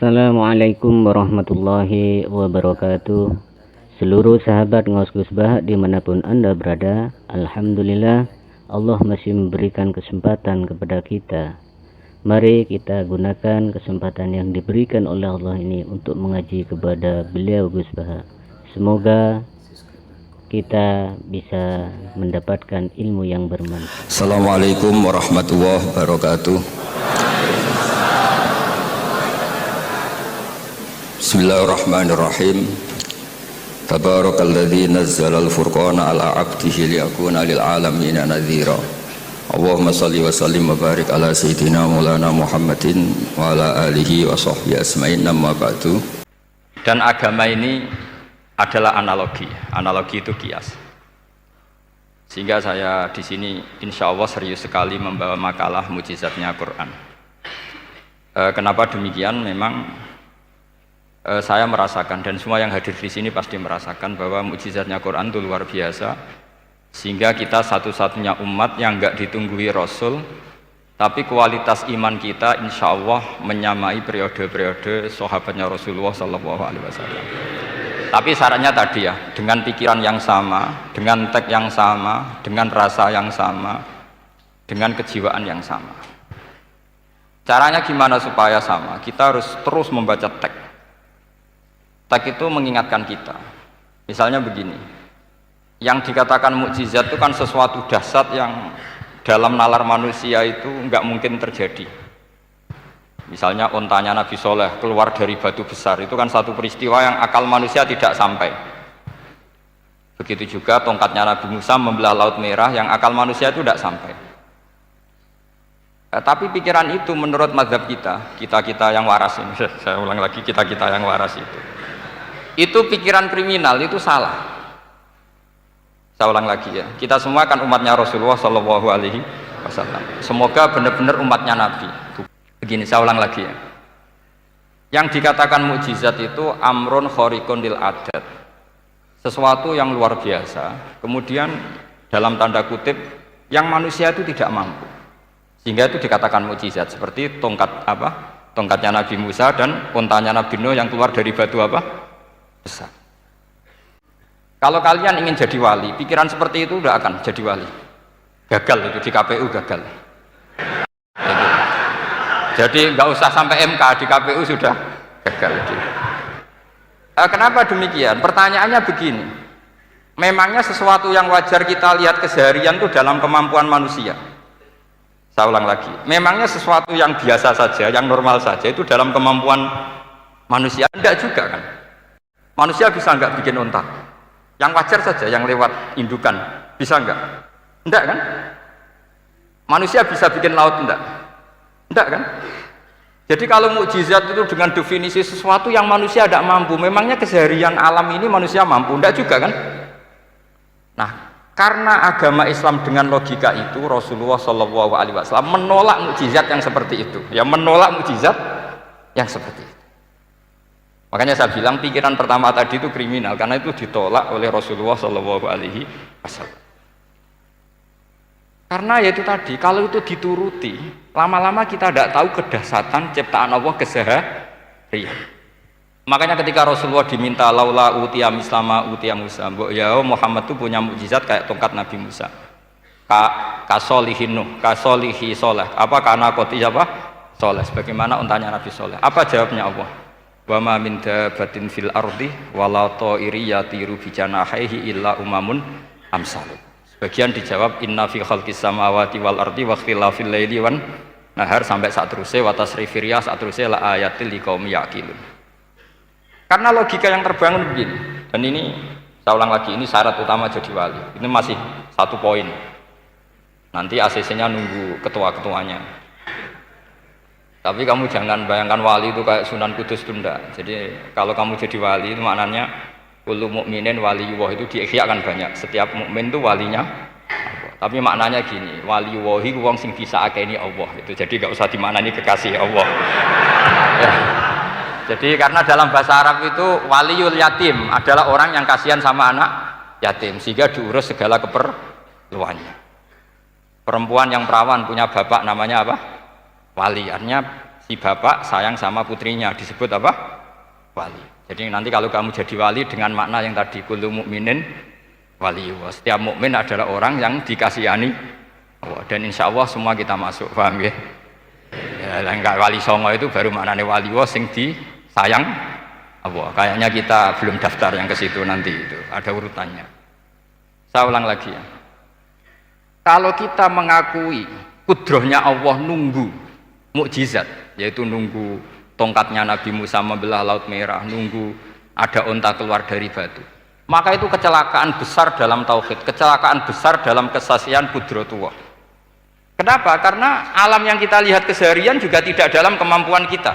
Assalamualaikum warahmatullahi wabarakatuh. Seluruh sahabat Ngos Gus Bah dimanapun Anda berada, Alhamdulillah Allah masih memberikan kesempatan kepada kita. Mari kita gunakan kesempatan yang diberikan oleh Allah ini untuk mengaji kepada beliau Gus Bah. Semoga kita bisa mendapatkan ilmu yang bermanfaat. Assalamualaikum warahmatullahi wabarakatuh. Bismillahirrahmanirrahim. Tabarakalladzi nazzala al-furqana ala 'abdihi liyakuna lil 'alamina nadhira. Allahumma shalli wa sallim wa barik ala sayyidina Maulana Muhammadin wa ala alihi wa sahbihi asma'in, amma ba'du. Dan agama ini adalah analogi. Analogi itu kias. Sehingga saya di sini insya Allah serius sekali membawa makalah mukjizatnya Quran. Kenapa demikian? Memang saya merasakan, dan semua yang hadir di sini pasti merasakan bahwa mukjizatnya Quran itu luar biasa, sehingga kita satu-satunya umat yang enggak ditunggui Rasul, tapi kualitas iman kita insya Allah menyamai periode-periode sahabatnya Rasulullah SAW. Tapi syaratnya tadi ya, dengan pikiran yang sama, dengan teks yang sama, dengan rasa yang sama, dengan kejiwaan yang sama. Caranya gimana supaya sama? Kita harus terus membaca teks. Teks itu mengingatkan kita. Misalnya begini, yang dikatakan mukjizat itu kan sesuatu dahsyat yang dalam nalar manusia itu nggak mungkin terjadi. Misalnya ontanya Nabi Soleh keluar dari batu besar, itu kan satu peristiwa yang akal manusia tidak sampai. Begitu juga tongkatnya Nabi Musa membelah Laut Merah, yang akal manusia itu tidak sampai. Tapi pikiran itu menurut mazhab kita yang waras ini, saya ulang lagi, kita yang waras itu pikiran kriminal, itu salah. Saya ulang lagi ya, kita semua kan umatnya Rasulullah SAW. Semoga benar-benar umatnya Nabi. Begini, saya ulang lagi ya, yang dikatakan mukjizat itu amrun khariqun lil adat, sesuatu yang luar biasa, kemudian dalam tanda kutip yang manusia itu tidak mampu, sehingga itu dikatakan mukjizat. Seperti tongkatnya Nabi Musa dan untanya Nabi Nuh yang keluar dari batu besar. Kalau kalian ingin jadi wali, pikiran seperti itu udah akan jadi wali. Gagal itu di KPU, gagal. Jadi nggak usah sampai MK, di KPU sudah gagal. Kenapa demikian? Pertanyaannya begini, memangnya sesuatu yang wajar kita lihat keseharian itu dalam kemampuan manusia? Saya ulang lagi, memangnya sesuatu yang biasa saja, yang normal saja itu dalam kemampuan manusia? Enggak juga kan? Manusia bisa enggak bikin unta? Yang wajar saja, yang lewat indukan, bisa enggak? Enggak kan? Manusia bisa bikin laut enggak? Enggak kan? Jadi kalau mukjizat itu dengan definisi sesuatu yang manusia tidak mampu, memangnya keseharian alam ini manusia mampu? Enggak juga kan? Nah, karena agama Islam dengan logika itu, Rasulullah SAW menolak mukjizat yang seperti itu. Ya, menolak mukjizat yang seperti itu. Makanya saya bilang pikiran pertama tadi itu kriminal, karena itu ditolak oleh Rasulullah SAW. Karena ya itu tadi, kalau itu dituruti, lama-lama kita tidak tahu kedahsyatan ciptaan Allah keseharian. Makanya ketika Rasulullah diminta laula utiya mislama utiya Musa, ya Muhammad itu punya mukjizat kayak tongkat Nabi Musa, kasolihin Nuh, kasolihi Soleh, karena koti Soleh, sebagaimana untanya Nabi Soleh. Apa jawabnya Allah? Wa ma min dabatin fil ardi wala ta'iri yatiru bi janahihi illa umamun amsalukum. Sebagian dijawab inna fi khalqis samawati wal ardi wa ikhtilafil laili wan nahar, sampai saat terusnya wa tasrifir riyah, saat terusnya la ayatil liqaumi yaqilun. Karena logika yang terbangun begini, dan ini saya ulang lagi, ini syarat utama jadi wali. Ini masih satu poin. Nanti ACC-nya nunggu ketua-ketuanya. Tapi kamu jangan bayangkan wali itu kayak Sunan Kudus tunda. Jadi kalau kamu jadi wali itu maknanya kullu mukminin waliyullah, itu diikhyakan banyak. Setiap mukmin itu walinya Allah. Tapi maknanya gini, waliyullahi wong sing disakeni Allah itu. Jadi enggak usah dimaknani kekasih Allah. Ya. Jadi karena dalam bahasa Arab itu waliyul yatim adalah orang yang kasihan sama anak yatim, sehingga diurus segala keperluannya. Perempuan yang perawan punya bapak namanya apa? Wali, artinya si bapak sayang sama putrinya, disebut apa? Wali. Jadi nanti kalau kamu jadi wali dengan makna yang tadi, kullu mukminin waliyullah. Setiap mukmin adalah orang yang dikasihani Allah, dan insya Allah semua kita masuk, paham ya? Ya, enggak wali songo itu baru maknanya waliyullah sing disayang Allah. Kayaknya kita belum daftar yang ke situ, nanti itu ada urutannya. Saya ulang lagi ya. Kalau kita mengakui kudrohnya Allah nunggu mukjizat, yaitu nunggu tongkatnya Nabi Musa membelah Laut Merah, nunggu ada unta keluar dari batu, maka itu kecelakaan besar dalam tauhid, kecelakaan besar dalam kesaksian kudratullah. Kenapa? Karena alam yang kita lihat keseharian juga tidak dalam kemampuan kita.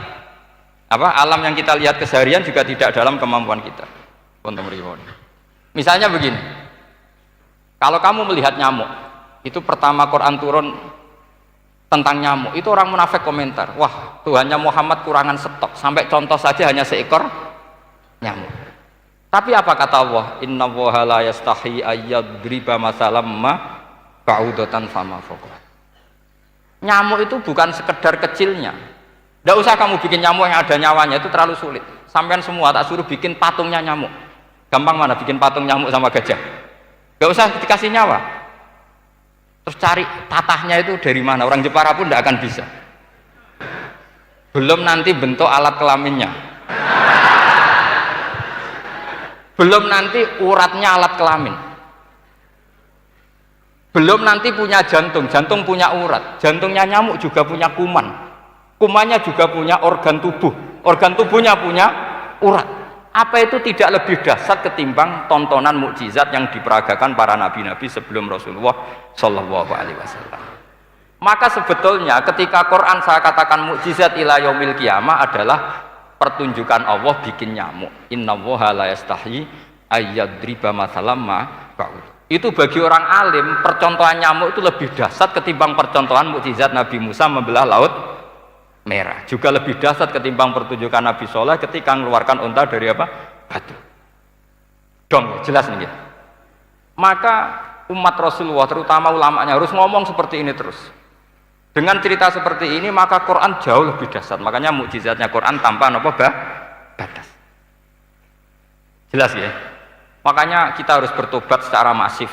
Alam yang kita lihat keseharian juga tidak dalam kemampuan kita. Misalnya begini, kalau kamu melihat nyamuk, itu pertama Quran turun tentang nyamuk, itu orang munafik komentar, wah Tuhannya Muhammad kurangan stok, sampai contoh saja hanya seekor nyamuk. Tapi apa kata Allah? Innallaha la yastahi ayyadriba masalam ma ba'udatan fama fawqa. Nyamuk itu bukan sekedar kecilnya. Tidak usah kamu bikin nyamuk yang ada nyawanya, itu terlalu sulit. Sampean semua tak suruh bikin patungnya nyamuk. Gampang mana bikin patung nyamuk sama gajah? Tidak usah dikasih nyawa. Terus cari tatahnya itu dari mana, orang Jepara pun tidak akan bisa. Belum nanti bentuk alat kelaminnya, belum nanti uratnya alat kelamin, belum nanti punya jantung, jantung punya urat, jantungnya nyamuk juga punya kuman, kumannya juga punya organ tubuh, organ tubuhnya punya urat. Apa itu tidak lebih dahsyat ketimbang tontonan mukjizat yang diperagakan para nabi-nabi sebelum Rasulullah Shallallahu Alaihi Wasallam? Maka sebetulnya ketika Quran saya katakan mukjizat ila yaumil qiyamah adalah pertunjukan Allah bikin nyamuk. Innallaha la yastahi ayyadriba mathalam ma ba'ud. Itu bagi orang alim percontohan nyamuk itu lebih dahsyat ketimbang percontohan mukjizat Nabi Musa membelah Laut Merah, juga lebih dahsyat ketimbang pertunjukan Nabi Soleh ketika mengeluarkan unta dari apa? Batu. Dong, jelas nih. Maka umat Rasulullah, terutama ulamanya, harus ngomong seperti ini terus. Dengan cerita seperti ini, maka Quran jauh lebih dahsyat. Makanya mukjizatnya Quran tanpa apa? Batas. Jelas ya? Makanya kita harus bertobat secara masif,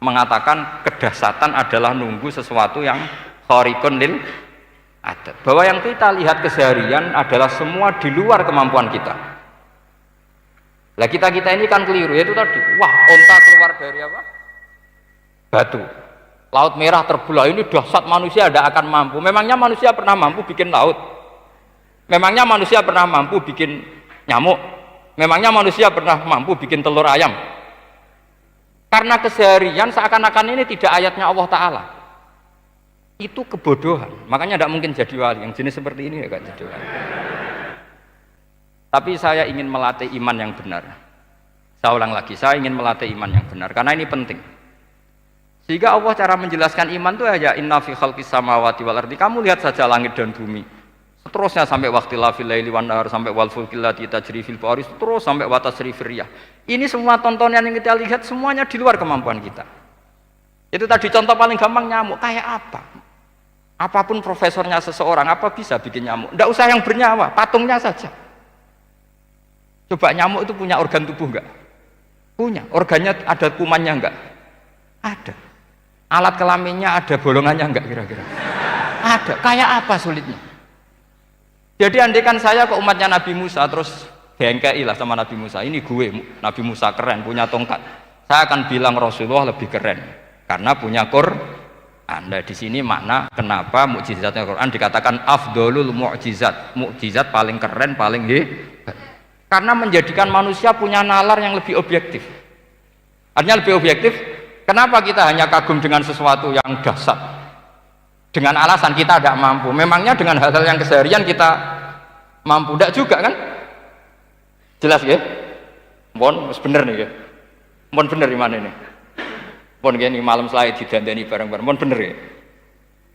mengatakan kedahsyatan adalah nunggu sesuatu yang khariqun lil ada, bahwa yang kita lihat keseharian adalah semua di luar kemampuan kita. Lah kita ini kan keliru, yaitu tadi, wah onta keluar dari apa? Batu, Laut Merah terbelah, ini dahsyat, manusia tidak akan mampu. Memangnya manusia pernah mampu bikin laut? Memangnya manusia pernah mampu bikin nyamuk? Memangnya manusia pernah mampu bikin telur ayam? Karena keseharian seakan-akan ini tidak ayatnya Allah Ta'ala. Itu kebodohan, makanya tidak mungkin jadi wali. Yang jenis seperti ini ya gak jadi wali. Tapi saya ingin melatih iman yang benar. Saya ulang lagi, saya ingin melatih iman yang benar karena ini penting. Sehingga Allah cara menjelaskan iman itu aja inna fi khalqis samawati wal ardi. Kamu lihat saja langit dan bumi. Seterusnya sampai waqtilafil laili wan nahar, sampai wal fulkil lati tajri fil bahri, terus sampai wa tasrifir riyah. Ini semua tontonan yang kita lihat semuanya di luar kemampuan kita. Itu tadi contoh paling gampang, nyamuk kayak apa? Apapun profesornya seseorang, apa bisa bikin nyamuk? Tidak usah yang bernyawa, patungnya saja. Coba nyamuk itu punya organ tubuh enggak? Punya. Organnya ada kumannya enggak? Ada. Alat kelaminnya ada bolongannya enggak kira-kira? Ada. Kayak apa sulitnya? Jadi andaikan saya ke umatnya Nabi Musa, terus bengkei lah sama Nabi Musa, ini gue, Nabi Musa keren, punya tongkat. Saya akan bilang Rasulullah lebih keren, karena punya Anda di sini makna kenapa mukjizatnya Quran dikatakan afdolul mukjizat, mukjizat paling keren, paling hebat, karena menjadikan manusia punya nalar yang lebih objektif. Artinya lebih objektif. Kenapa kita hanya kagum dengan sesuatu yang dahsyat dengan alasan kita tidak mampu? Memangnya dengan hal-hal yang keseharian kita mampu? Tidak juga kan? Jelas ya? Mohon bener nih ya. Mohon bener di mana ini? Pun gini malam selai didandani bareng-bareng, pun bener ya.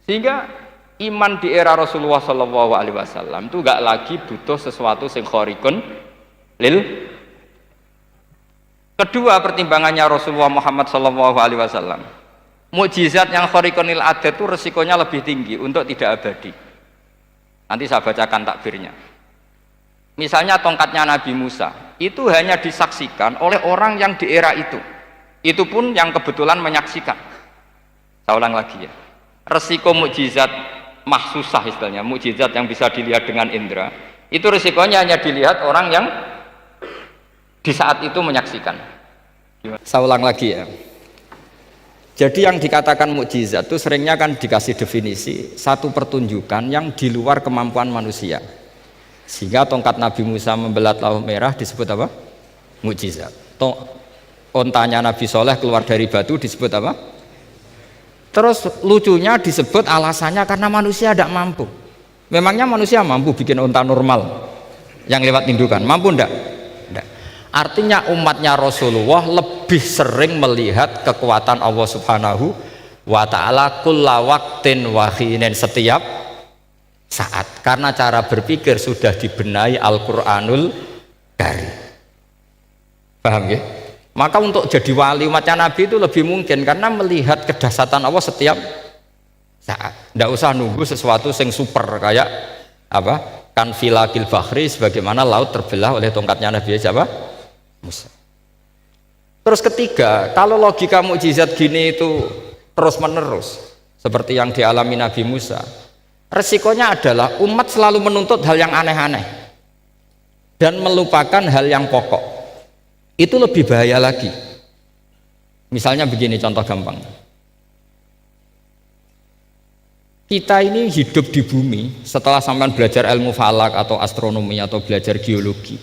Sehingga iman di era Rasulullah Shallallahu Alaihi Wasallam itu gak lagi butuh sesuatu yang khariqun lil. Kedua pertimbangannya Rasulullah Muhammad Shallallahu Alaihi Wasallam, mukjizat yang khariqun lil adat itu resikonya lebih tinggi untuk tidak abadi. Nanti saya bacakan takbirnya. Misalnya tongkatnya Nabi Musa, itu hanya disaksikan oleh orang yang di era itu. Itu pun yang kebetulan menyaksikan. Saya ulang lagi ya. Resiko mukjizat mahsusah istilahnya, mukjizat yang bisa dilihat dengan indera, itu resikonya hanya dilihat orang yang di saat itu menyaksikan. Saya ulang lagi ya. Jadi yang dikatakan mukjizat itu seringnya kan dikasih definisi satu pertunjukan yang di luar kemampuan manusia. Sehingga tongkat Nabi Musa membelah laut merah disebut apa? Mukjizat. Ontanya Nabi Soleh keluar dari batu disebut apa? Terus lucunya disebut alasannya karena manusia tidak mampu. Memangnya manusia mampu bikin onta normal yang lewat indukan? Mampu enggak? Enggak. Artinya umatnya Rasulullah lebih sering melihat kekuatan Allah Subhanahu wa ta'ala kulla waqtin wa hinin, setiap saat, karena cara berpikir sudah dibenahi Al-Qur'anul Karim. Paham ya? Maka untuk jadi wali umatnya Nabi itu lebih mungkin karena melihat kedahsyatan Allah setiap saat. Tidak usah nunggu sesuatu yang super kayak apa? Kan filakil bahri, sebagaimana laut terbelah oleh tongkatnya Nabi siapa? Musa. Terus ketiga, kalau logika mukjizat gini itu terus menerus seperti yang dialami Nabi Musa, resikonya adalah umat selalu menuntut hal yang aneh-aneh dan melupakan hal yang pokok. Itu lebih bahaya lagi. Misalnya begini contoh gampang, kita ini hidup di bumi setelah sampean belajar ilmu falak atau astronomi atau belajar geologi,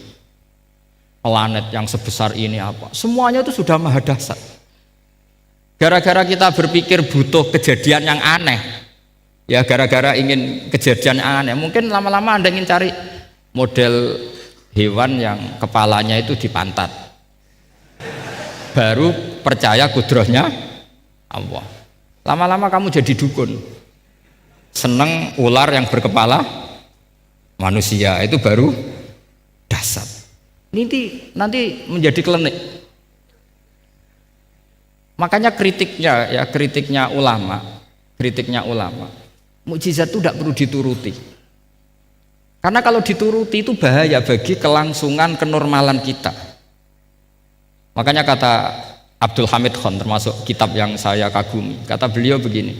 planet yang sebesar ini apa, semuanya itu sudah maha dahsyat. Gara-gara kita berpikir butuh kejadian yang aneh, ya gara-gara ingin kejadian yang aneh, mungkin lama-lama Anda ingin cari model hewan yang kepalanya itu di pantat, baru percaya kudrahnya Allah. Lama-lama kamu jadi dukun, seneng ular yang berkepala manusia, itu baru dahsyat. Nanti menjadi klinik. Makanya kritiknya ulama, mukjizat itu tidak perlu dituruti. Karena kalau dituruti itu bahaya bagi kelangsungan kenormalan kita. Makanya kata Abdul Hamid Khan, termasuk kitab yang saya kagumi, kata beliau begini,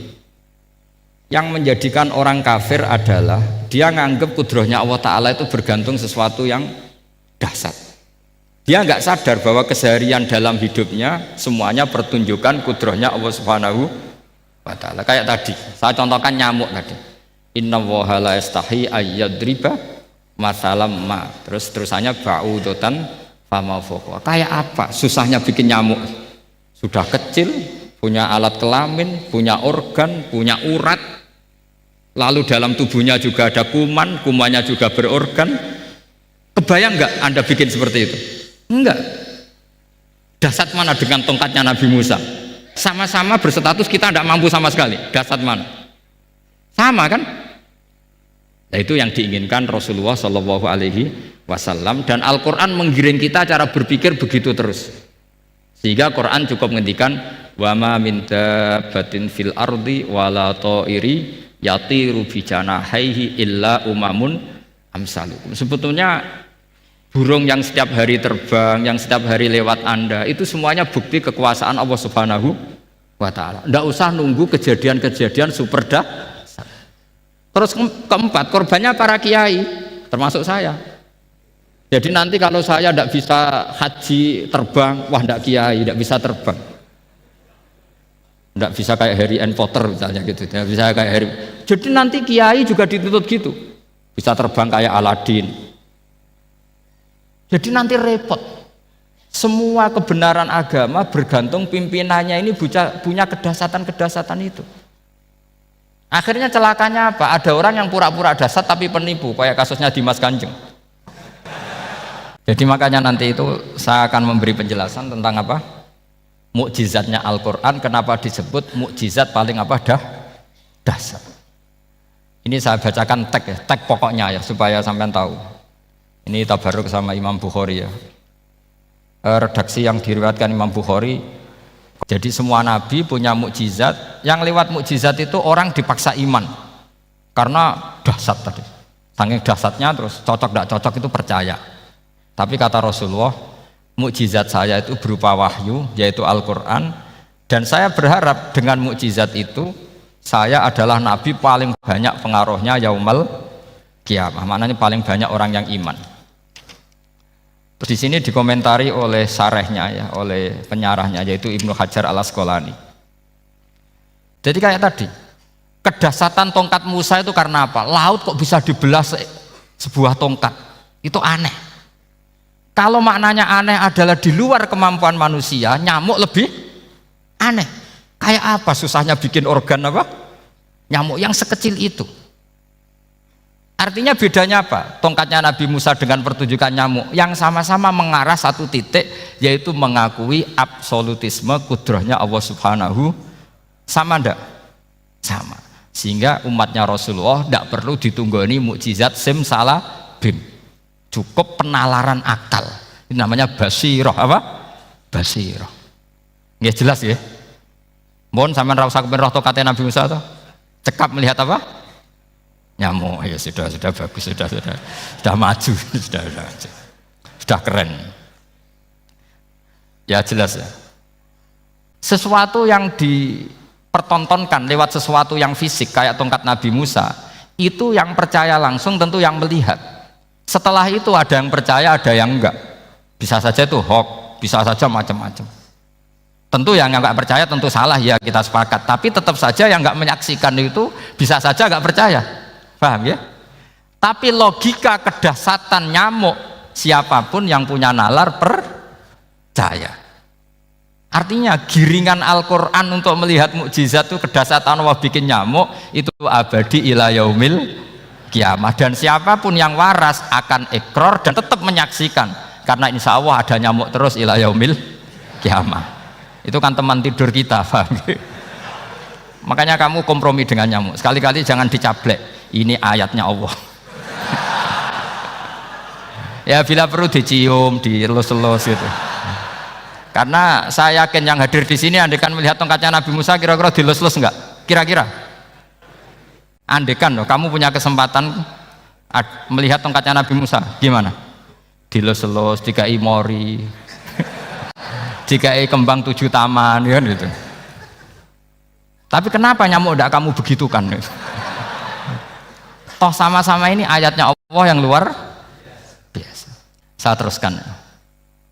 yang menjadikan orang kafir adalah dia nganggep kudrahnya Allah Ta'ala itu bergantung sesuatu yang dahsyat. Dia nggak sadar bahwa keseharian dalam hidupnya semuanya pertunjukan kudrahnya Allah Subhanahu wa Ta'ala. Kayak tadi, saya contohkan nyamuk tadi. Inna woha la yastahi ayyadriba masalam ma. Terusannya ba'udotan fama fokwa. Kayak apa susahnya bikin nyamuk? Sudah kecil, punya alat kelamin, punya organ, punya urat, lalu dalam tubuhnya juga ada kuman, kumannya juga berorgan. Kebayang nggak Anda bikin seperti itu? Enggak. Dahsyat mana dengan tongkatnya Nabi Musa? Sama-sama berstatus kita tidak mampu sama sekali. Dahsyat mana? Sama kan? Nah, itu yang diinginkan Rasulullah Shallallahu Alaihi Wasallam, dan Al-Quran menggiring kita cara berpikir begitu terus. Sehingga Quran cukup menghentikan wa ma min dabbatin fil ardi wala ta'iri yatiru bi janahaihi illa umamun amsalukum. Sebetulnya burung yang setiap hari terbang, yang setiap hari lewat Anda, itu semuanya bukti kekuasaan Allah Subhanahu wa Ta'ala. Tidak usah nunggu kejadian-kejadian super dahsyat. Terus keempat, korbannya para kiai, termasuk saya. Jadi nanti kalau saya tidak bisa haji terbang, wah tidak kiai, tidak bisa terbang. Tidak bisa kayak Harry and Potter misalnya gitu, tidak bisa kayak Harry. Jadi nanti kiai juga dituntut gitu, bisa terbang kayak Aladin. Jadi nanti repot. Semua kebenaran agama bergantung pimpinannya ini punya kedahsyatan-kedahsyatan itu. Akhirnya celakanya apa? Ada orang yang pura-pura dahsyat tapi penipu, kayak kasusnya Dimas Kanjeng. Jadi makanya nanti itu saya akan memberi penjelasan tentang apa? Mukjizatnya Al-Quran, kenapa disebut mukjizat paling apa? Dahsyat. Ini saya bacakan tag pokoknya ya, supaya sampean tahu. Ini tabaruk sama Imam Bukhari ya, redaksi yang diriwayatkan Imam Bukhari. Jadi semua nabi punya mukjizat, yang lewat mukjizat itu orang dipaksa iman karena dahsyat tadi. Saking dahsyatnya terus cocok tidak cocok itu percaya. Tapi kata Rasulullah, mukjizat saya itu berupa wahyu, yaitu Al-Quran, dan saya berharap dengan mukjizat itu saya adalah nabi paling banyak pengaruhnya yaumal qiyamah. Maknanya paling banyak orang yang iman. Terus di sini dikomentari oleh sarehnya ya, oleh penyarahnya yaitu Ibnu Hajar Al-Asqalani. Jadi kayak tadi, kedahsyatan tongkat Musa itu karena apa? Laut kok bisa dibelah sebuah tongkat? Itu aneh. Kalau maknanya aneh adalah di luar kemampuan manusia, nyamuk lebih aneh. Kayak apa susahnya bikin organ apa? Nyamuk yang sekecil itu. Artinya bedanya apa? Tongkatnya Nabi Musa dengan pertunjukan nyamuk yang sama-sama mengarah satu titik, yaitu mengakui absolutisme kudrahnya Allah Subhanahu. Sama ndak? Sama. Sehingga umatnya Rasulullah tidak perlu ditunggoni mukjizat simsalabim. Cukup penalaran akal. Ini namanya basirah apa? Basirah. Nggih jelas ya. Mohon sampean ra usah kepen roh tokate Nabi Musa to. Cekap melihat apa? Nyamuk. Ya sudah bagus, sudah maju, sudah keren. Ya jelas ya. Sesuatu yang dipertontonkan lewat sesuatu yang fisik kayak tongkat Nabi Musa, itu yang percaya langsung tentu yang melihat. Setelah itu ada yang percaya, ada yang enggak. Bisa saja itu hoax, bisa saja macam-macam. Tentu yang enggak percaya tentu salah ya, kita sepakat. Tapi tetap saja yang enggak menyaksikan itu bisa saja enggak percaya. Paham ya? Tapi logika kedahsyatan nyamuk, siapapun yang punya nalar percaya. Artinya giringan Al-Quran untuk melihat mukjizat itu kedahsyatan Allah bikin nyamuk itu abadi ila yaumil kiamah, dan siapapun yang waras akan ikrar dan tetap menyaksikan karena insya Allah ada nyamuk terus ila yaumil kiamah. Itu kan teman tidur kita, paham? Makanya kamu kompromi dengan nyamuk, sekali-kali jangan dicablek, ini ayatnya Allah. Ya bila perlu dicium, dielus-elus gitu. Karena saya yakin yang hadir di sini andekan melihat tongkatnya Nabi Musa kira-kira dilus-lus enggak? Kira-kira? Andekan loh, kamu punya kesempatan melihat tongkatnya Nabi Musa, gimana? Dilus-lus, dikai mori, dikai kembang 7 taman, ya gitu. Tapi kenapa nyamuk enggak kamu begitukan? Toh sama-sama ini ayatnya Allah yang luar biasa. Saya teruskan.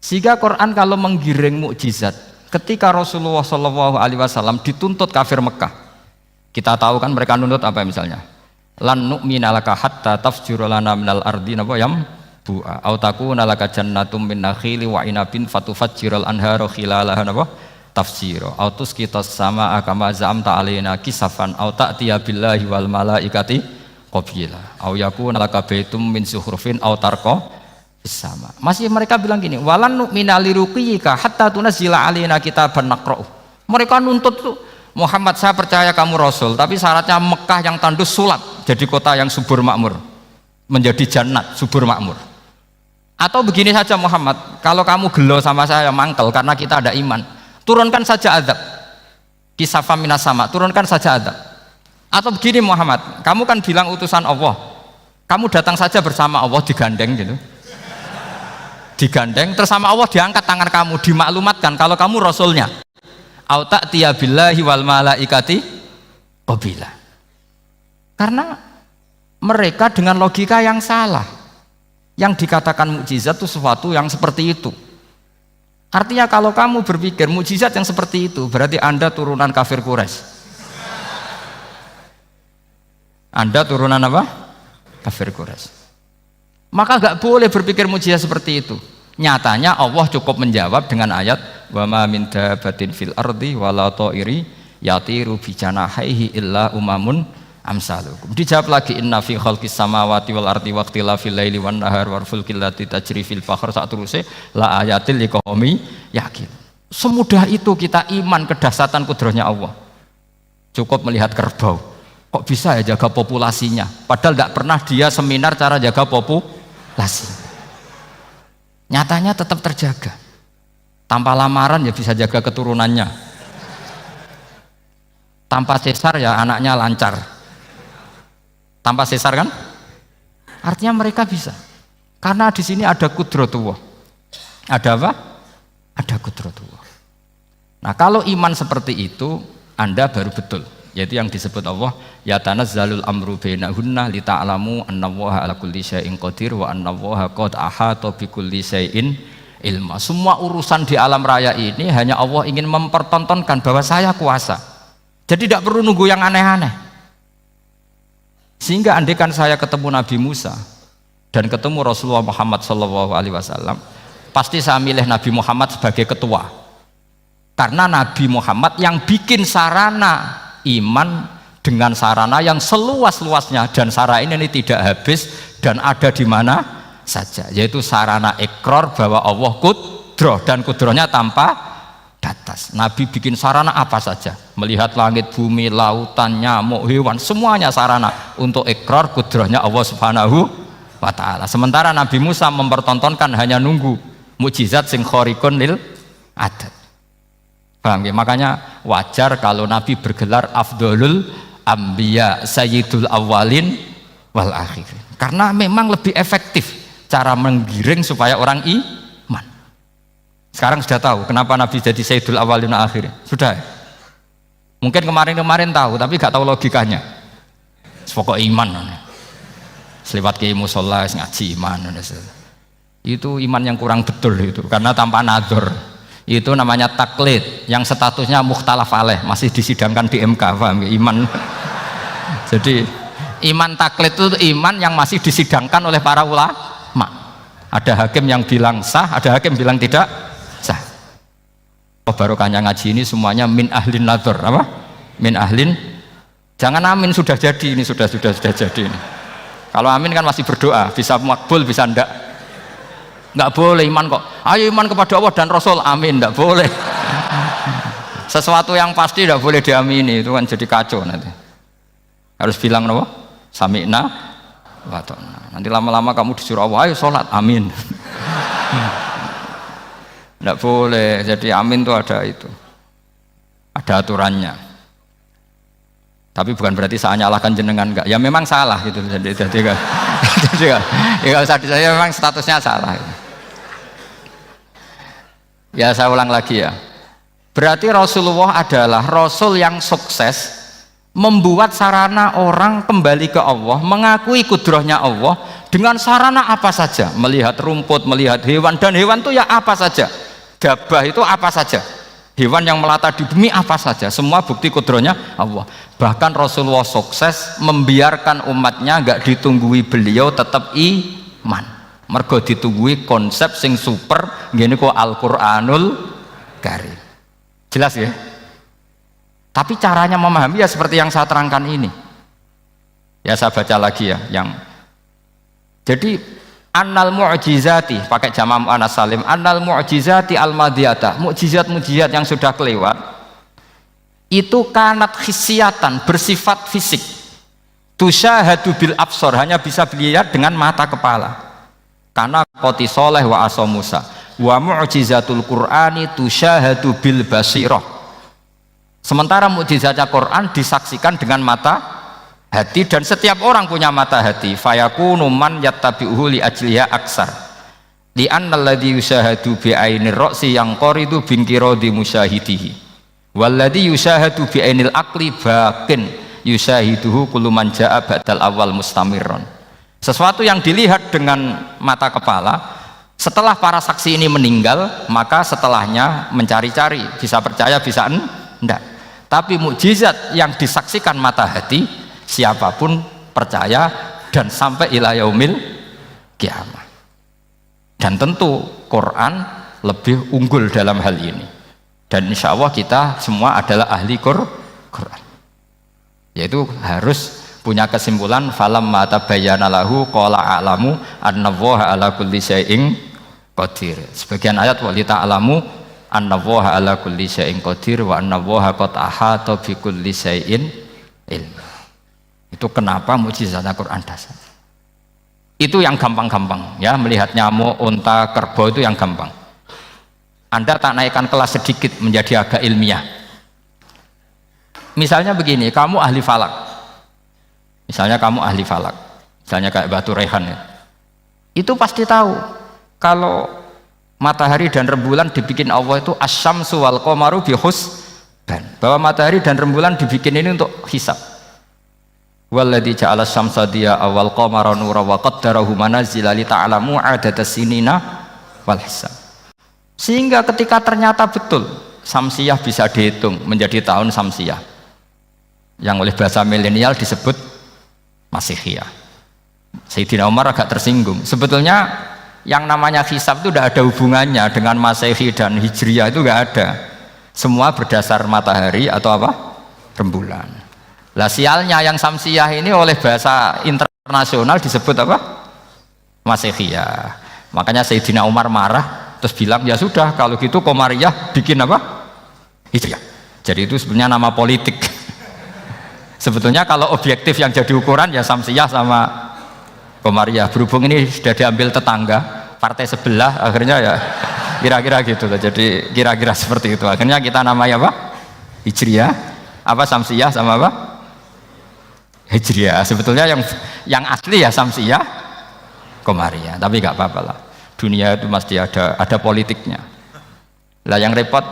Sehingga Quran kalau menggiring mukjizat, ketika Rasulullah SAW dituntut kafir Mekah, kita tahu kan mereka nuntut apa misalnya? Lan nu'mina laka hatta tafjura lana minal ardi napa yam bu'a au takuna laka jannatum min nakhili wa inabin fatufajjiral anhara khilalaha napa tafsira au tusqitas samaa kama za'amta alaina kisafan au ta'tiya billahi wal malaikati qabila au yakuna laka baitum min zuhrufin au tarqa sama. Masih mereka bilang gini, walan nu'mina liruqiyika hatta tunazzila alaina kitaban naqra'u. Mereka nuntut tuh, Muhammad saya percaya kamu Rasul, tapi syaratnya Mekah yang tandus sulap jadi kota yang subur makmur, menjadi jannat subur makmur. Atau begini saja Muhammad, kalau kamu gelo sama saya mangkel karena kita ada iman, turunkan saja azab, kisafam minas sama, turunkan saja azab. Atau begini Muhammad, kamu kan bilang utusan Allah, kamu datang saja bersama Allah digandeng gitu, digandeng terus sama Allah diangkat tangan kamu, dimaklumatkan kalau kamu Rasulnya. Au ta'tiya billahi wal malaikati qabila. Karena mereka dengan logika yang salah, yang dikatakan mukjizat itu sesuatu yang seperti itu. Artinya kalau kamu berpikir mukjizat yang seperti itu, berarti Anda turunan kafir Quraisy. Anda turunan apa? Kafir Quraisy. Maka gak boleh berpikir mukjizat seperti itu. Nyatanya Allah cukup menjawab dengan ayat wa ma min dabatin fil ardi wala ta'iri yatiru bi janahihi illa umamun amsalukum. Dijawab lagi inna fi khalqis samawati wal ardi waqtilafil laili wan nahar wal fulkil lati tajri fil bahr sak teruse la ayatil liqaumi yakin. Semudah itu kita iman kedahsyatan kudrahnya Allah. Cukup melihat kerbau, kok bisa ya jaga populasinya, padahal tidak pernah dia seminar cara jaga populasi. Nyatanya tetap terjaga. Tanpa lamaran ya bisa jaga keturunannya. Tanpa sesar ya anaknya lancar. Tanpa sesar kan? Artinya mereka bisa. Karena di sini ada kudratullah. Ada apa? Ada kudratullah. Nah, kalau iman seperti itu, Anda baru betul. Yaitu yang disebut Allah, ya tanazzalul amru bainahunna lita'lamu annallaha ala kulli syai'in qadir wa annallaha qad ahata bi kulli syai'in ilma. Semua urusan di alam raya ini hanya Allah ingin mempertontonkan bahwa saya kuasa. Jadi tidak perlu nunggu yang aneh-aneh. Sehingga andaikan saya ketemu Nabi Musa dan ketemu Rasulullah Muhammad SAW, pasti saya milih Nabi Muhammad sebagai ketua. Karena Nabi Muhammad yang bikin sarana iman dengan sarana yang seluas-luasnya, dan sarana ini tidak habis dan ada di mana saja, yaitu sarana ikrar bahwa Allah kudroh dan kudrohnya tanpa batas. Nabi bikin sarana apa saja, melihat langit, bumi, lautan, nyamuk, hewan, semuanya sarana untuk ikrar kudrohnya Allah Subhanahu wa ta'ala. Sementara Nabi Musa mempertontonkan hanya nunggu mukjizat sing khariqun lil adat. Paham ya? Makanya wajar kalau Nabi bergelar Afdolul Ambiya Sayyidul Awwalin wal Akhirin, karena memang lebih efektif cara menggiring supaya orang iman. Sekarang sudah tahu kenapa Nabi jadi Sayyidul Awwalin wal Akhirin? Sudah? Mungkin kemarin-kemarin tahu tapi gak tahu logikanya. Pokok iman selewat ke musola ngaji iman, itu iman yang kurang betul itu, karena tanpa nador. Itu namanya taklid yang statusnya mukhtalaf alaih, masih disidangkan di MK, paham ya? Iman jadi iman taklid itu iman yang masih disidangkan oleh para ulama. Ada hakim yang bilang sah, ada hakim bilang tidak sah. Barokahnya ngaji ini semuanya min ahlin nadhar, apa? Min ahlin, jangan amin sudah jadi, ini sudah jadi ini. Kalau amin kan masih berdoa, bisa makbul bisa ndak. Nggak boleh iman kok, ayo iman kepada Allah dan Rasul, amin, nggak boleh. Sesuatu yang pasti nggak boleh diamini, itu kan jadi kacau nanti. Harus bilang apa? Sami'na wa ta'na. Nanti lama-lama kamu disuruh Allah, ayo sholat, amin. Nggak boleh, jadi amin itu ada aturannya. Tapi bukan berarti saya nyalahkan jenengan, enggak. Ya memang salah gitu. Jadi kan. Ya usah saya memang statusnya salah. Ya saya ulang lagi ya. Berarti Rasulullah adalah Rasul yang sukses membuat sarana orang kembali ke Allah, mengakui kudrohnya Allah dengan sarana apa saja. Melihat rumput, melihat hewan, dan hewan itu ya apa saja. Gabah itu apa saja. Hewan yang melata di bumi apa saja. Semua bukti kudrohnya Allah. Bahkan Rasulullah sukses membiarkan umatnya gak ditunggui beliau tetap iman. Mergo ditunggui konsep sing super ngene kok Al-Qur'anul Karim. Jelas ya? Tapi caranya memahami ya seperti yang saya terangkan ini. Ya saya baca lagi ya yang jadi annal mu'jizati, pakai jama' mu'annas salim, annal mu'jizati al-madiyata, mukjizat-mukjizat yang sudah kelewat itu kanat khisiatan, bersifat fisik, tusyahadu bil absor, hanya bisa dilihat dengan mata kepala, karena qoti soleh wa aso Musa, wa mu'jizatul Qur'ani tusyahadu bil basirah. Sementara mukjizatnya Quran disaksikan dengan mata hati, dan setiap orang punya mata hati. Fayakunu man yattabi'uhu li ajliha aksar li annal ladzi yusyahadu bi ainir ra'si yang qoridu bingkirodi musyahidihi walladzi yusyahadu bi ainil aqli bakin yusyahiduhu kullu man jaa ba'dal awal mustamirron. Sesuatu yang dilihat dengan mata kepala, setelah para saksi ini meninggal, maka setelahnya mencari-cari, bisa percaya bisa enggak. Tapi mukjizat yang disaksikan mata hati, siapapun percaya dan sampai ila yaumil kiamah. Dan tentu Quran lebih unggul dalam hal ini, dan insya Allah kita semua adalah ahli Quran, yaitu harus punya kesimpulan falamma tabayyana lahu qala a'lamu annallaha ala kulli syai'in qadir. Sebagian ayat walita alamu annallaha ala kulli syai'in qadir wa annallaha qad ahata bi kulli syai'in ilma. Itu kenapa mukjizat Al-Quran dasar. Itu yang gampang-gampang ya, melihat nyamuk, unta, kerbau itu yang gampang. Anda tak naikkan kelas sedikit menjadi agak ilmiah. Misalnya begini, kamu ahli falak. Misalnya kamu ahli falak. misalnya kayak batu rehan ya. Itu pasti tahu kalau matahari dan rembulan dibikin Allah itu asyamsu wal qamaru bihusban, bahwa matahari dan rembulan dibikin ini untuk hisab. Walladzi ja'ala syamsa diya'a wal qamara nuran wa qaddarahu manazila li ta'lamu 'adadas sinina wal hisab. Sehingga ketika ternyata betul Samsiyah bisa dihitung menjadi tahun Samsiyah yang oleh bahasa milenial disebut Masihiyah. Sayyidina Umar agak tersinggung. Sebetulnya yang namanya hisab itu tidak ada hubungannya dengan Masehi dan Hijriyah, itu tidak ada. Semua berdasar matahari atau apa? Rembulan. Lah sialnya yang Samsiyah ini oleh bahasa internasional disebut apa? Masihiyah. Makanya Sayyidina Umar marah terus bilang, ya sudah kalau gitu Qamariyah bikin apa? Hijriyah. Jadi itu sebenarnya nama politik. Sebetulnya kalau objektif yang jadi ukuran ya Samsiyah sama Qamariyah. Berhubung ini sudah diambil tetangga partai sebelah, akhirnya ya kira-kira gitu loh. Jadi kira-kira seperti itu. Akhirnya kita namanya apa? Hijriyah, apa Samsiyah sama apa? Hijriyah. Sebetulnya yang asli ya Samsiyah, Qamariyah. Tapi nggak apa-apa lah. Dunia itu mesti ada politiknya. Lah yang repot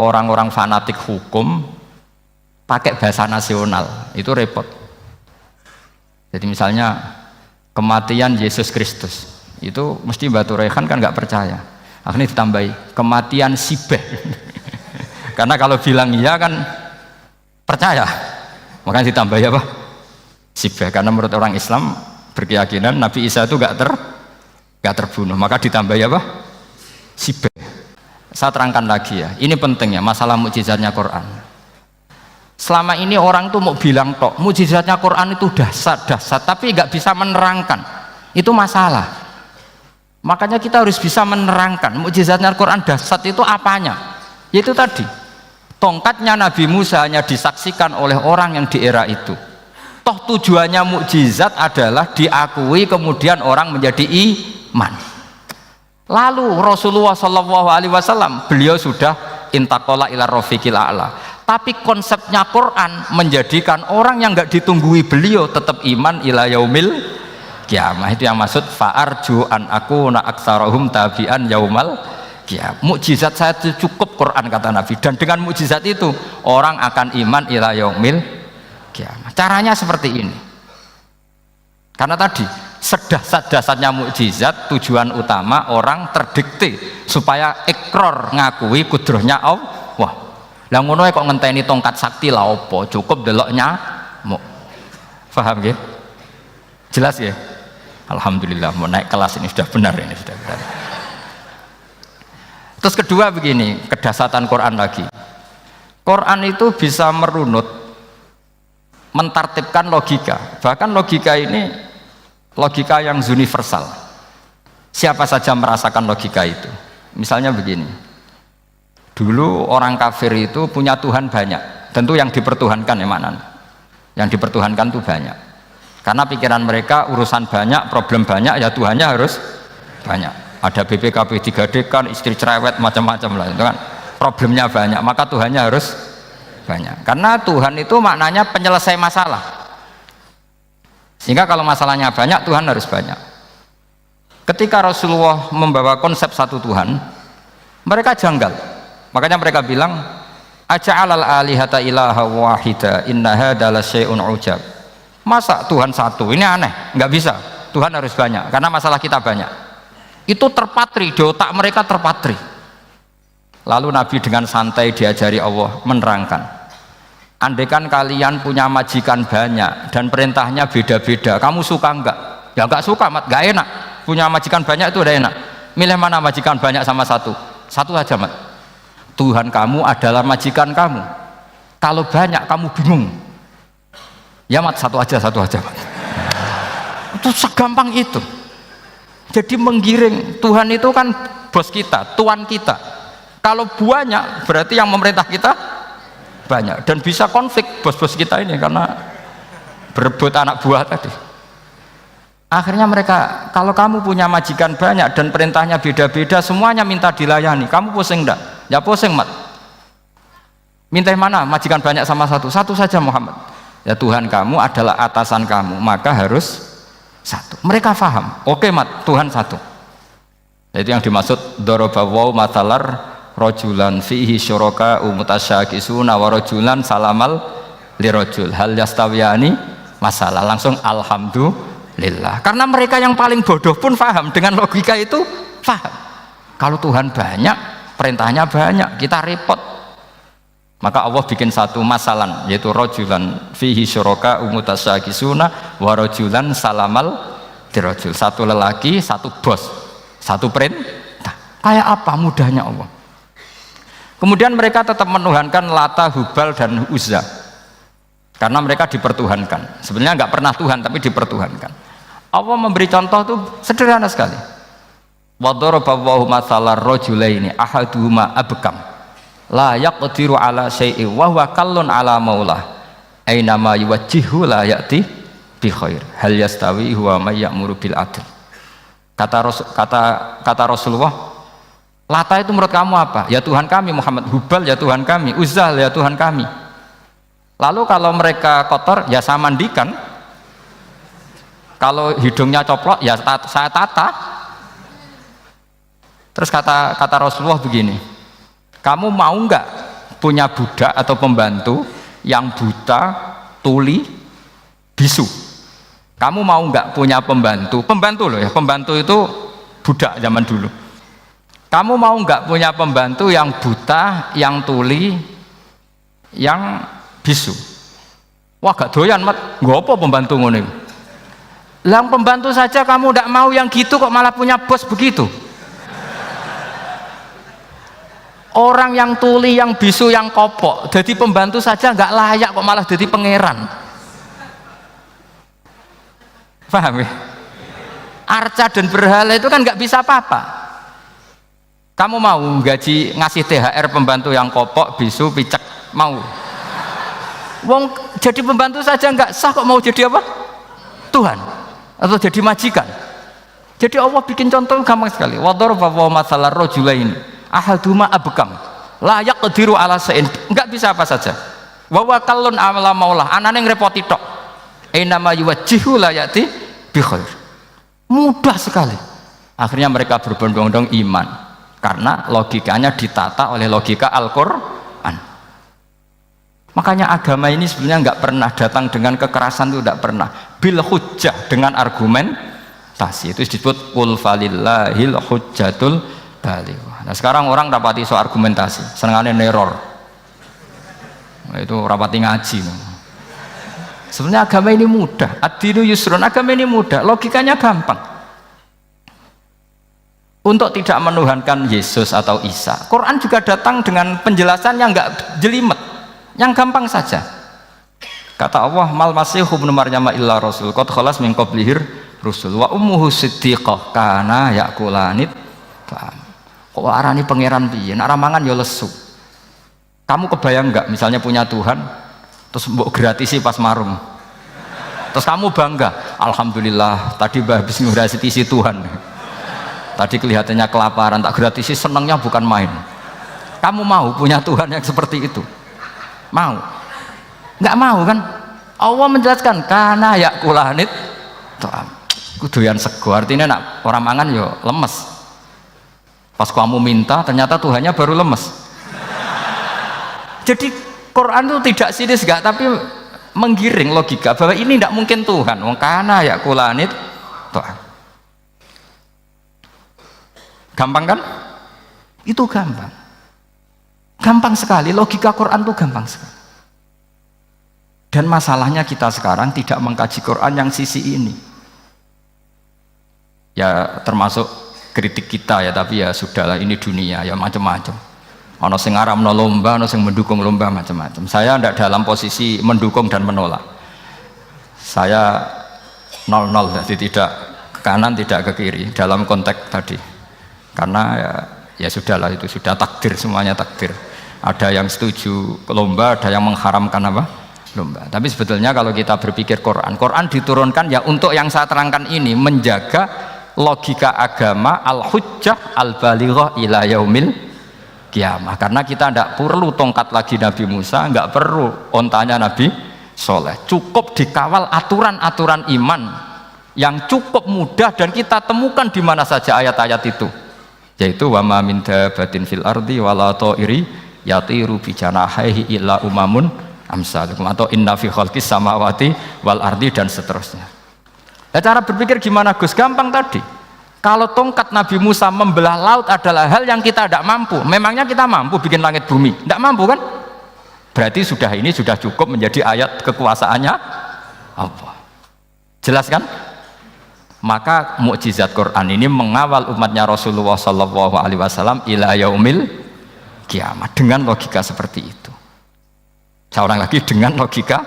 orang-orang fanatik hukum pakai bahasa nasional, itu repot. Jadi misalnya kematian Yesus Kristus, itu mesti Batu Rehan kan nggak percaya. Akhirnya ditambahi kematian Sibeh. Karena kalau bilang iya kan percaya, makanya ditambahi apa? Sibeh. Karena menurut orang Islam berkeyakinan Nabi Isa itu nggak terbunuh, maka ditambahi apa? Sibeh. Saya terangkan lagi ya, ini penting ya, masalah mukjizatnya Quran. Selama ini orang tuh mau bilang tok, mukjizatnya Quran itu dahsyat, tapi nggak bisa menerangkan. Itu masalah. Makanya kita harus bisa menerangkan mukjizatnya Quran dahsyat itu apanya. Yaitu tadi, tongkatnya Nabi Musa hanya disaksikan oleh orang yang di era itu. Toh tujuannya mukjizat adalah diakui kemudian orang menjadi iman. Lalu Rasulullah SAW beliau sudah intaqala ila rafiqil a'la. Tapi konsepnya Quran menjadikan orang yang nggak ditunggui beliau tetap iman ila yaumil kiamah. Itu yang maksud fa'arju an akuna aktsarahum tabi'an yaumal kiamah. Mukjizat saya itu cukup Quran kata Nabi, dan dengan mukjizat itu orang akan iman ila yaumil kiamah. Caranya seperti ini. Karena tadi sedahsyat-dahsyatnya mukjizat, tujuan utama orang terdikte supaya ikrar ngakui kudrohnya Allah. Lah ngono kok ngenteni tongkat sakti lah opo, cukup deloknya mau. Paham nggih? Jelas ya? Alhamdulillah mau naik kelas ini sudah benar, ini sudah benar. Terus kedua begini, kedahsyatan Quran lagi. Quran itu bisa merunut, mentartibkan logika. Bahkan logika ini logika yang universal. Siapa saja merasakan logika itu. Misalnya begini, dulu orang kafir itu punya Tuhan banyak. Tentu yang dipertuhankan ya mana? Yang dipertuhankan itu banyak. Karena pikiran mereka urusan banyak, problem banyak, ya Tuhannya harus banyak. Ada BPKB 3D kan, istri cerewet macam-macam lah, itu kan problemnya banyak, maka Tuhannya harus banyak. Karena Tuhan itu maknanya penyelesai masalah. Sehingga kalau masalahnya banyak, Tuhan harus banyak. Ketika Rasulullah membawa konsep satu Tuhan, mereka janggal. Makanya mereka bilang, aja'alal alihata ilaha wahida inna hadza lasyai'un ujab. Masa Tuhan satu? Ini aneh, nggak bisa. Tuhan harus banyak, karena masalah kita banyak. Itu terpatri, di otak mereka terpatri. Lalu Nabi dengan santai diajari Allah menerangkan, andaikan kalian punya majikan banyak dan perintahnya beda-beda, kamu suka enggak? Ya enggak suka, Mat, enggak enak. Punya majikan banyak itu udah enak. Milih mana majikan banyak sama satu? Satu aja, Mat. Tuhan kamu adalah majikan kamu. Kalau banyak kamu bingung. Ya, Mat, satu aja, Mat. Itu segampang itu. Jadi menggiring, Tuhan itu kan bos kita, tuan kita. Kalau banyak berarti yang memerintah kita banyak, dan bisa konflik bos-bos kita ini karena berebut anak buah tadi. Akhirnya mereka, kalau kamu punya majikan banyak dan perintahnya beda-beda, semuanya minta dilayani, kamu pusing enggak? Ya pusing, Mat. Minta mana? Majikan banyak sama satu? Satu saja, Muhammad. Ya Tuhan kamu adalah atasan kamu, maka harus satu. Mereka faham, oke mat, Tuhan satu. Itu yang dimaksud dorobawaw matalar rojulan fihi syuraka umutasyakisuna wa rojulan salamal lirojul hal yastawiyani masalah. Langsung alhamdulillah, karena mereka yang paling bodoh pun faham dengan logika itu, faham kalau Tuhan banyak, perintahnya banyak, kita repot. Maka Allah bikin satu masalan, yaitu rojulan fihi syuraka umutasyakisuna wa rojulan salamal lirojul. Satu lelaki, satu bos, satu perintah. Kayak apa mudahnya Allah. Kemudian mereka tetap menuhankan Lata, Hubal dan Uzza karena mereka dipertuhankan. Sebenarnya nggak pernah Tuhan tapi dipertuhankan. Allah memberi contoh tuh sederhana sekali. Wa daraballahu mathalar rajulaini ahaduhuma abkam la yaqdiru ala syai'in wa huwa kallun ala maulah aina ma yuwajjihu la ya'ti bi khair hal yastawi huwa may ya'muru bil adl. Kata Rasulullah, Lata itu menurut kamu apa? Ya Tuhan kami. Muhammad, Hubal ya Tuhan kami, Uzzah ya Tuhan kami. Lalu kalau mereka kotor ya saya mandikan, kalau hidungnya coplok ya saya tata. Terus kata Rasulullah begini, kamu mau nggak punya budak atau pembantu yang buta, tuli, bisu? Kamu mau nggak punya pembantu loh ya, pembantu itu budak zaman dulu. Kamu mau nggak punya pembantu yang buta, yang tuli, yang bisu? Wah gak doyan mat, nggak apa pembantu ngono. Yang pembantu saja kamu nggak mau yang gitu, kok malah punya bos begitu? Orang yang tuli, yang bisu, yang kopok, jadi pembantu saja nggak layak, kok malah jadi pangeran. Paham ya? Arca dan berhala itu kan nggak bisa apa-apa. Kamu mau gaji ngasih THR pembantu yang kopok, bisu, picek, mau? Wong jadi pembantu saja nggak sah, kok mau jadi apa? Tuhan atau jadi majikan? Jadi Allah bikin contoh gampang sekali. Wa daraballahu mathalar rajulaini ahaduma abkam la yaqdiru ala syai'in, enggak bisa apa saja. Wa huwa kallun ala maulah, anane ngrepoti tok. Inama yuwajjihu la yati bi khair. Mudah sekali. Akhirnya mereka berbondong-bondong iman karena logikanya ditata oleh logika Al-Qur'an. Makanya agama ini sebenarnya enggak pernah datang dengan kekerasan, itu enggak pernah. Bil hujjah, dengan argumentasi. Itu disebut qul falillahil hujjatul balighah. Nah sekarang orang rapati soal argumentasi, senengane neror. Itu rapati ngaji. Sebenarnya agama ini mudah. Ad-dinu yusrun, agama ini mudah, logikanya gampang. Untuk tidak menuhankan Yesus atau Isa, Quran juga datang dengan penjelasan yang enggak jelimet, yang gampang saja. Kata Allah, mal masihu ibnu maryam illa rasul qad khalas min qablihir rusul wa ummuhu siddiqah kana yakulanit. Kok arani pangeran piye? Nek mangan ya lesu. Kamu kebayang enggak misalnya punya Tuhan terus mbok gratisi pas marung. Terus kamu bangga, alhamdulillah tadi Mbah habis ngratisi Tuhan. Tadi kelihatannya kelaparan, tak gratisi, senangnya bukan main. Kamu mau punya Tuhan yang seperti itu? Mau? Enggak mau kan? Allah menjelaskan karena yakulanit kuduyan sego, artinya nak orang mangan yo lemes. Pas kamu minta ternyata Tuhannya baru lemes. Jadi Quran itu tidak sinis enggak, tapi menggiring logika bahwa ini tidak mungkin Tuhan. Wong kana yakulanit gampang kan? Itu gampang. Gampang sekali, logika Quran itu gampang sekali. Dan masalahnya kita sekarang tidak mengkaji Quran yang sisi ini. Ya termasuk kritik kita ya, tapi ya sudahlah, ini dunia ya macam-macam. Ono sing ngaramno lomba, ono sing mendukung lomba, macam-macam. Saya tidak dalam posisi mendukung dan menolak. Saya 0-0, jadi tidak ke kanan tidak ke kiri dalam konteks tadi. Karena ya sudahlah, itu sudah takdir, semuanya takdir. Ada yang setuju lomba, ada yang mengharamkan apa? Lomba. Tapi sebetulnya kalau kita berpikir Quran diturunkan ya untuk yang saya terangkan ini, menjaga logika agama al-hujjah al-balighah ila yaumil kiamah. Karena kita tidak perlu tongkat lagi Nabi Musa, nggak perlu ontanya Nabi Soleh, cukup dikawal aturan-aturan iman yang cukup mudah dan kita temukan di mana saja ayat-ayat itu, yaitu wa ma min dabbatin fil ardi wala ta'iri yatiru bi janahihi illa umamun amsalukum atau inna fi khalqis samawati wal ardi dan seterusnya. Nah, cara berpikir gimana Gus? Gampang tadi. Kalau tongkat Nabi Musa membelah laut adalah hal yang kita tidak mampu, memangnya kita mampu bikin langit bumi? Tidak mampu kan? Berarti ini sudah cukup menjadi ayat kekuasaannya Allah. Jelas kan? Maka mukjizat Quran ini mengawal umatnya Rasulullah Shallallahu Alaihi Wasallam ila yaumil kiamat dengan logika seperti itu. Saya ulang lagi, dengan logika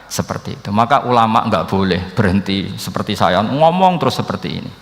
seperti itu. Maka ulama nggak boleh berhenti seperti saya ngomong terus seperti ini.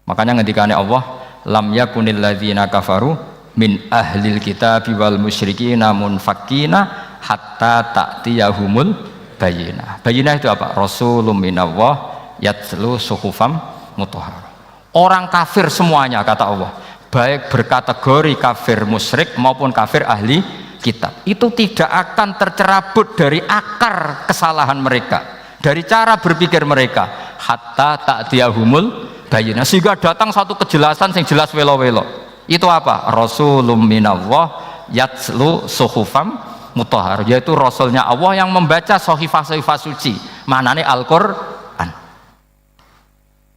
Makanya ngendikane Allah, lam yakunil ladzina kafaru min ahlil kitabi wal musyrikina munfakkina hatta ta'tiyahumul bayyinah. Bayyinah itu apa? Rasulun minallah yatslu suhufam mutahharah. Orang kafir semuanya kata Allah, baik berkategori kafir musyrik maupun kafir ahli kitab, itu tidak akan tercerabut dari akar kesalahan mereka, dari cara berpikir mereka, hatta ta'tiyahumul bayyinah, sehingga datang satu kejelasan yang jelas welo-welo. Itu apa? Rasulun minallah yatslu suhufam mutahharah, yaitu rasulnya Allah yang membaca sahifah-sahifah suci, maknanya Al-Qur'an.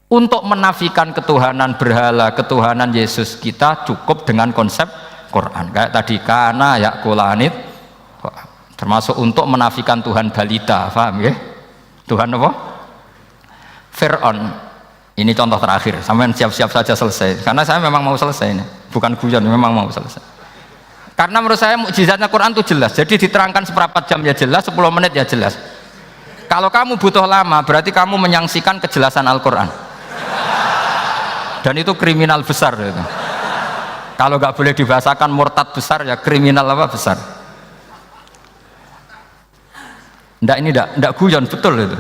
Untuk menafikan ketuhanan berhala, ketuhanan Yesus, kita cukup dengan konsep Quran. Kayak tadi kana yakulanit, termasuk untuk menafikan Tuhan balita, paham ya? Tuhan apa? Fir'aun. Ini contoh terakhir, sampean siap-siap saja selesai, karena saya memang mau selesai ini, bukan guyon, memang mau selesai. Karena menurut saya mukjizatnya Quran itu jelas, jadi diterangkan seperempat jam ya jelas, 10 menit ya jelas. Kalau kamu butuh lama, berarti kamu menyaksikan kejelasan Al-Quran, dan itu kriminal besar itu. Kalau nggak boleh dibahasakan murtad besar, ya kriminal apa besar. Ndak guyon, betul itu.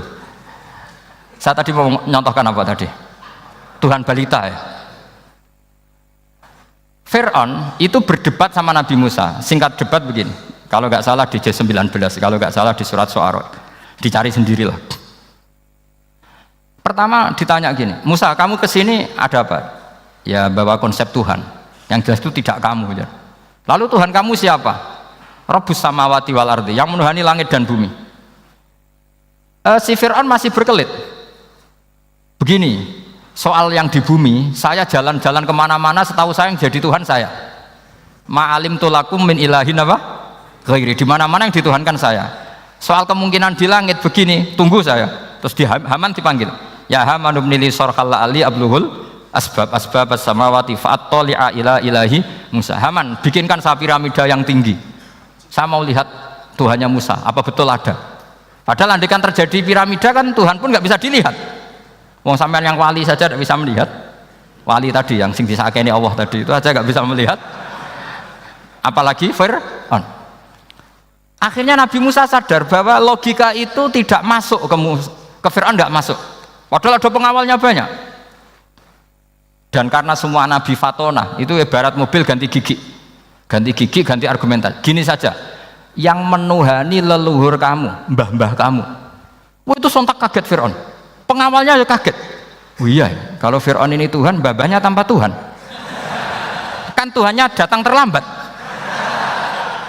Saya tadi mau nyontohkan apa tadi? Tuhan balita ya. Fir'aun itu berdebat sama Nabi Musa. Singkat debat begini, kalau nggak salah di J19, kalau nggak salah di surat Syu'ara, dicari sendirilah. Pertama ditanya gini, Musa kamu kesini ada apa? Ya bawa konsep Tuhan, yang jelas itu tidak kamu ya. Lalu Tuhan kamu siapa? Rabbus samawati wal ardi, yang menuhani langit dan bumi. Si Fir'aun masih berkelit. Begini, soal yang di bumi, saya jalan-jalan kemana-mana, setahu saya yang jadi Tuhan saya. Ma'alim tulakum min ilahin apa? Ghairi, di mana-mana yang dituhankan saya. Soal kemungkinan di langit begini, tunggu saya. Terus di Haman dipanggil, ya Haman ibnili sorhal ali abluhul asbab as-samawati fa'attali'a ila ilahi Musa. Haman, bikinkan saya piramida yang tinggi. Saya mau lihat Tuhannya Musa, apa betul ada? Padahal andaikan terjadi piramida kan Tuhan pun nggak bisa dilihat. Wong sampean yang wali saja tidak bisa melihat. Wali tadi yang sing disakeni Allah tadi itu aja nggak bisa melihat. Apalagi Fir'aun. Akhirnya Nabi Musa sadar bahwa logika itu tidak masuk ke Fir'aun, tidak masuk. Padahal ada pengawalnya banyak. Dan karena semua Nabi Fatona itu ibarat mobil ganti gigi, ganti argumentasi. Gini saja, yang menuhani leluhur kamu, mbah-mbah kamu, itu sontak kaget Fir'aun. Pengawalnya ya kaget. Oh iya, kalau Fir'aun ini Tuhan, mbah-mbahnya tanpa Tuhan. Kan Tuhannya datang terlambat.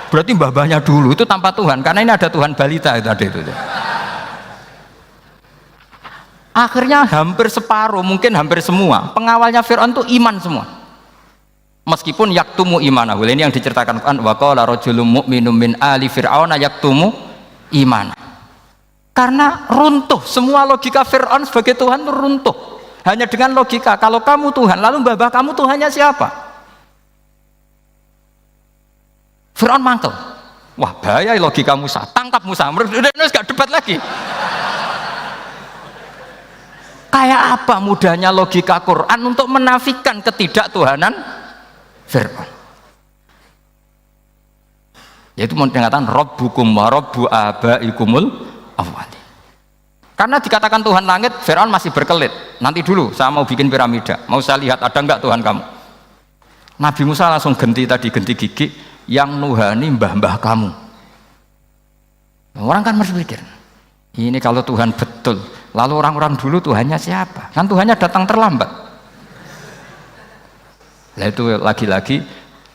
Berarti mbah-mbahnya dulu itu tanpa Tuhan, karena ini ada Tuhan balita itu ada itu. Akhirnya hampir separuh, mungkin hampir semua pengawalnya Fir'aun itu iman semua. Meskipun yaktumu imanahu, ini yang diceritakan Quran, wa qala rajulun mu'minun min ali fir'auna yaktumu imana. Karena runtuh, semua logika Fir'aun sebagai Tuhan itu runtuh. Hanya dengan logika, kalau kamu Tuhan, lalu mbah kamu Tuhannya siapa? Fir'aun mangkel. Wah bahaya logika Musa, tangkap Musa, udah gak debat lagi. Kayak apa mudahnya logika Quran untuk menafikan ketidaktuhanan Fir'aun. Yaitu mengatakan Rabbukum wa Rabbu abaikumul awali. Karena dikatakan Tuhan langit, Fir'aun masih berkelit. Nanti dulu, saya mau bikin piramida, mau saya lihat ada enggak Tuhan kamu. Nabi Musa langsung ganti gigi, yang nuhani mbah-mbah kamu. Orang kan berpikir, ini kalau Tuhan betul, Lalu orang-orang dulu Tuhannya siapa? Kan Tuhannya datang terlambat. Nah itu lagi-lagi,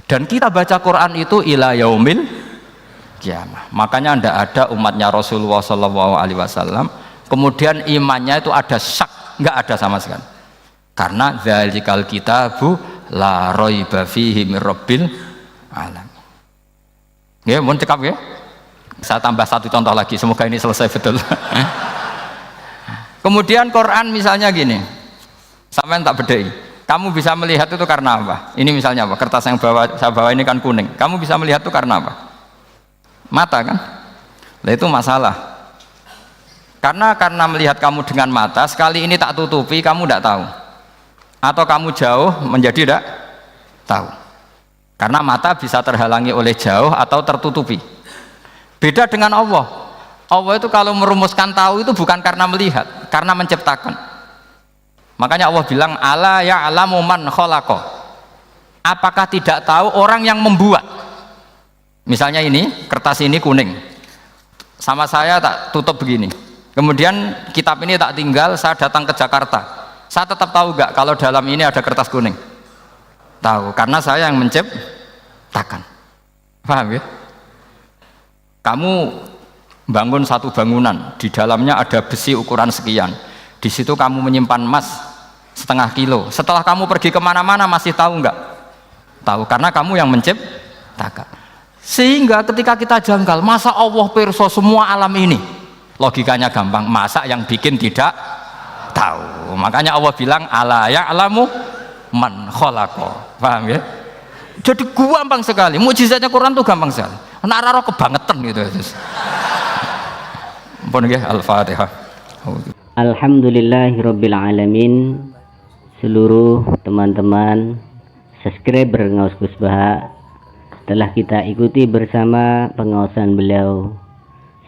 dan kita baca Quran itu ila yaumil kiamah. Makanya tidak ada umatnya Rasulullah SAW kemudian imannya itu ada syak, nggak ada sama sekali. Karena dzalikal kitabu la raiba fihi mir rabbil alamin. Ya, mohon cekap ya. Saya tambah satu contoh lagi, semoga ini selesai betul. Kemudian Quran misalnya gini, sampean tak bedai. Kamu bisa melihat itu karena apa? Ini misalnya apa? Kertas yang saya bawa ini kan kuning. Kamu bisa melihat itu karena apa? Mata kan? Nah itu masalah. Karena melihat kamu dengan mata, sekali ini tak tutupi, kamu tidak tahu. Atau kamu jauh menjadi tidak tahu. Karena mata bisa terhalangi oleh jauh atau tertutupi. Beda dengan Allah. Allah itu kalau merumuskan tahu itu bukan karena melihat, karena menciptakan. Makanya Allah bilang ala ya'lamu man khalaqa. Apakah tidak tahu orang yang membuat? Misalnya ini, kertas ini kuning. Sama saya tak tutup begini. Kemudian kitab ini tak tinggal, saya datang ke Jakarta. Saya tetap tahu enggak kalau dalam ini ada kertas kuning? Tahu, karena saya yang menciptakan. Paham ya? Kamu bangun satu bangunan, di dalamnya ada besi ukuran sekian. Di situ kamu menyimpan emas setengah kilo. Setelah kamu pergi kemana-mana masih tahu enggak? Tahu, karena kamu yang menciptakan. Sehingga ketika kita janggal, masa Allah pirsa semua alam ini? Logikanya gampang, masa yang bikin tidak tahu? Makanya Allah bilang ala ya'lamu man khalaqa. Paham ya? Jadi gampang sekali, mukjizatnya Quran tuh gampang sekali. Nak raro kebangetan gitu. Ampun nggih, Al-Fatihah. Alhamdulillahirabbil alamin. Seluruh teman-teman subscriber Ngaos Gus Baha telah kita ikuti bersama pengaosan beliau.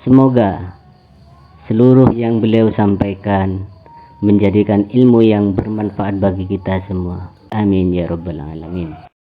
Semoga seluruh yang beliau sampaikan menjadikan ilmu yang bermanfaat bagi kita semua. Amin ya rabbal alamin.